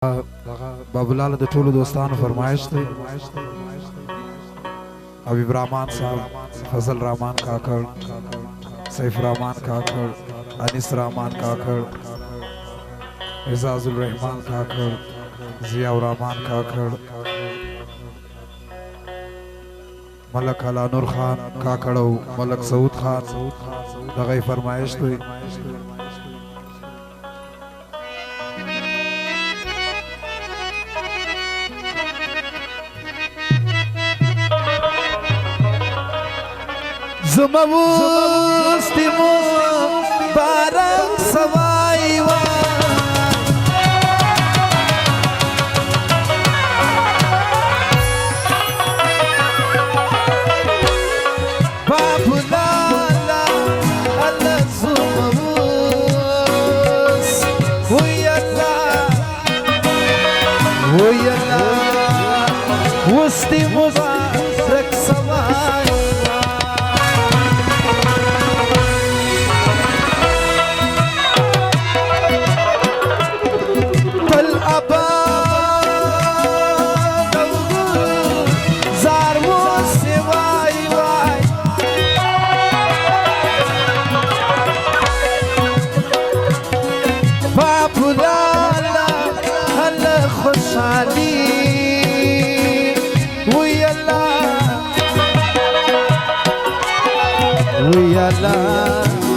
बाबूलाल د ټولو دوستانو فرمایش دی حبیب رحمان صاحب، فضل رحمان کاکڑ، سیف رحمان کاکڑ، انیس رحمان کاکڑ، اعزاز الرحمان کاکڑ، ضیاء الرحمان کاکڑ، ملک علا نور خان کاکڑ او ملک سعود خان دغه فرمایش دی. زموستی مو بارم سوائی بابو لالا اللہ زموس وی اللہ وستی مبارک سوائی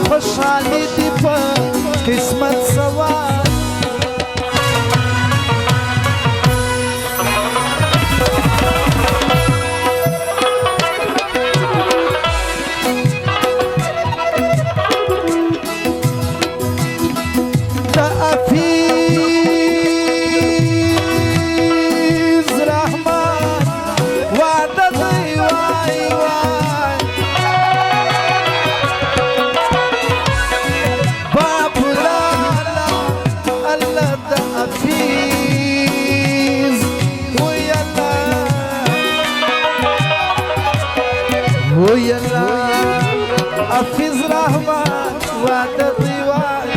خوشحالی دی پا قسمت سوار دا افیز رحمان وعده دی وای وای بابو لالا اللہ دا افیز وی اللہ افیز رحمان وعده دی وای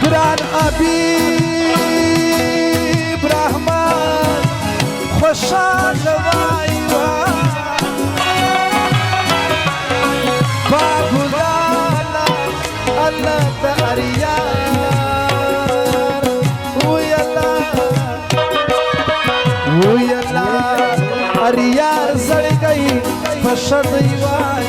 گران حبیب رحمان خوشحال وای بابو لالا اللہ دا اریار وی اللہ اریار زڑ گئی فشد وای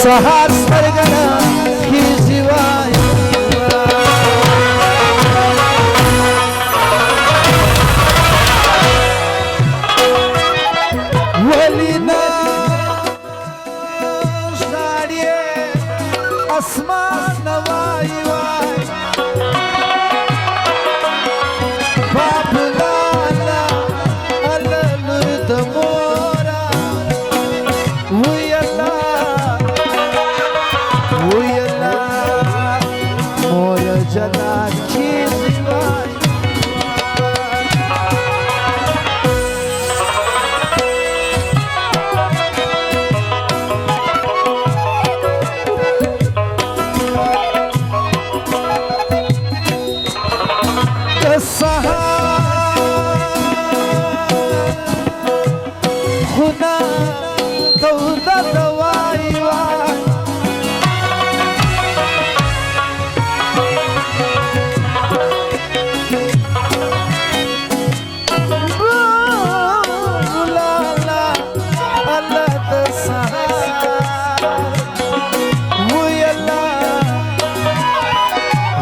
سهار سترگنا کی زیوای ولینا شاریه اسمان نوای وای بابو لالا اللہ دمورا وی جلا کی زیوای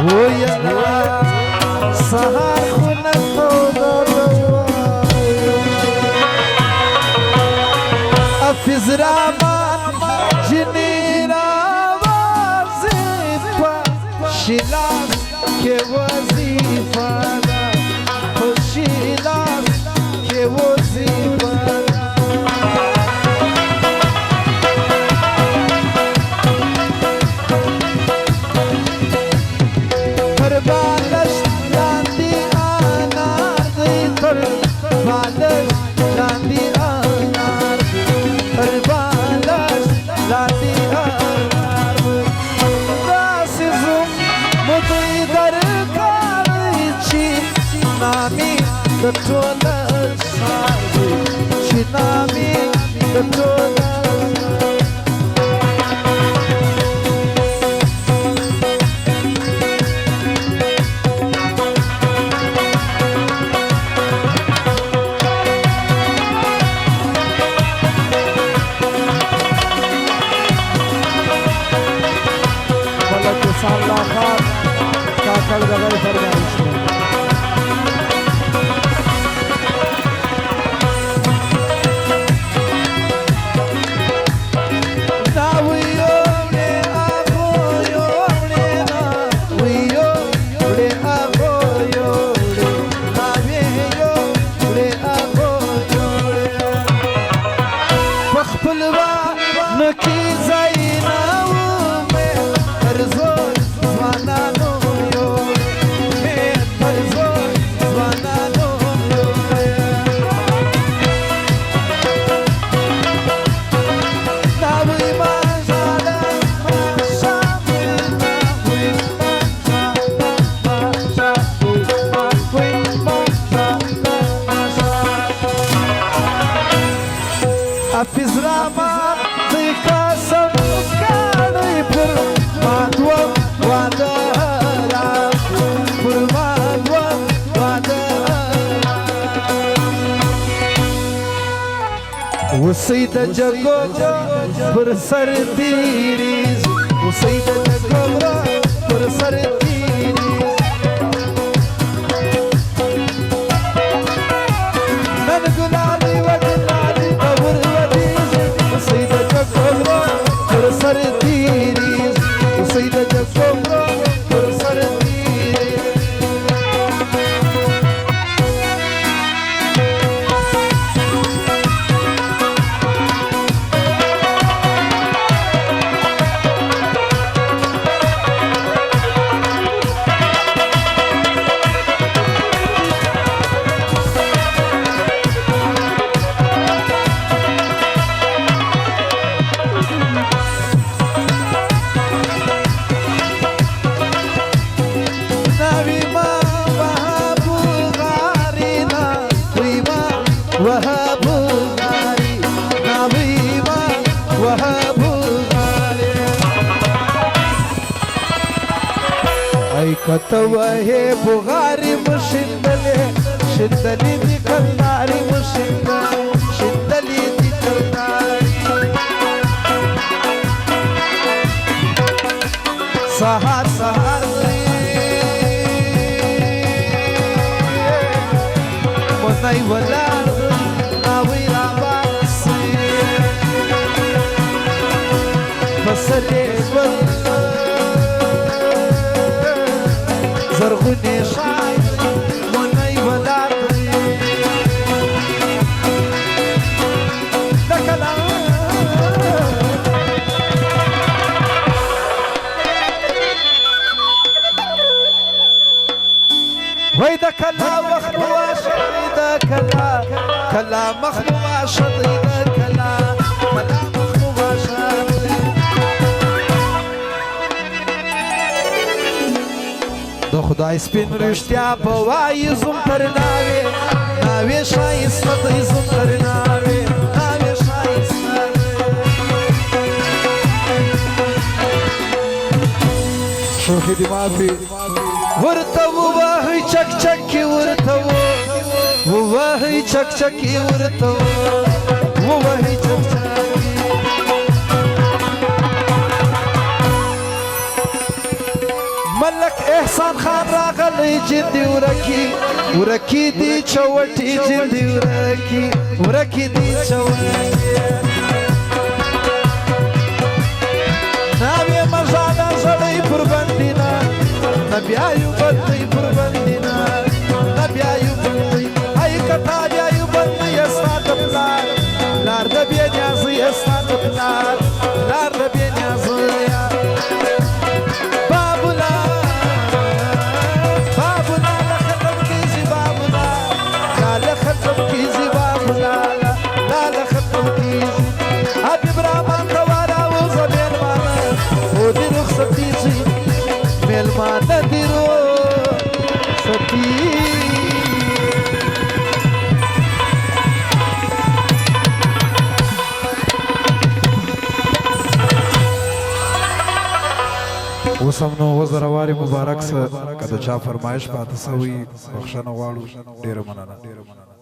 ويا سهر خنك حافظ رامان جنينا وظيفة شلاس كوظيفة شلاس كوظيفة بالش لاندي أنا ذكر بالش لاندي أنا بالش لاندي أنا راسزم مطي دركاريشي نامي كتولا شاري شنامي كتولا Allah kar kakal gagal farmayış حافظ رامان ذيكا سمكاني پر مادوا وادارا پر مادوا وادارا وسيد جگوگا پر سر تیریز وسيد جگوگا پر سر تیریز من گلابی و جنابی قبر وسيدة جكوبرا فرسر تيريز وسيدة جكوبرا فرسر تيريز كتوه بغاري مشندلي شندلي دي كناري مشندلي شندلي دي كناري سهر سهر مناي ولا ناوي راباسي بسلي زرغني شاي مناي ولادي دكلا وي دكلا مخبوع شدي دكلا كلا مخبوع شدي دكلا كلا مخبوع شدي د خدای سپین رښتیا په وای زم تر ناوې ناوې شایسته د زم تر ناوې ناوې شایسته شوخي دی معافي ورته ووهئ چک چکې ورته ووهئ چک چکې ورته ووهئ چک چکې ملک احسان خان راغلی جندي ورکی دی چوټي جندي ورکی دی چوټي ناوی مزادا زړی پر بندینا نبیایو بندی پر بندینا نبیایو بندی ای کتا بیایو بندی استاد پلار لار د بیا نیازی استاد پلار لار د بیا نیازی ملمانه دی رو ستی اوس هم نو وزرواري مبارک سه که د چا فرمایش پاته سوي بخښنه غواړو ډېره مننه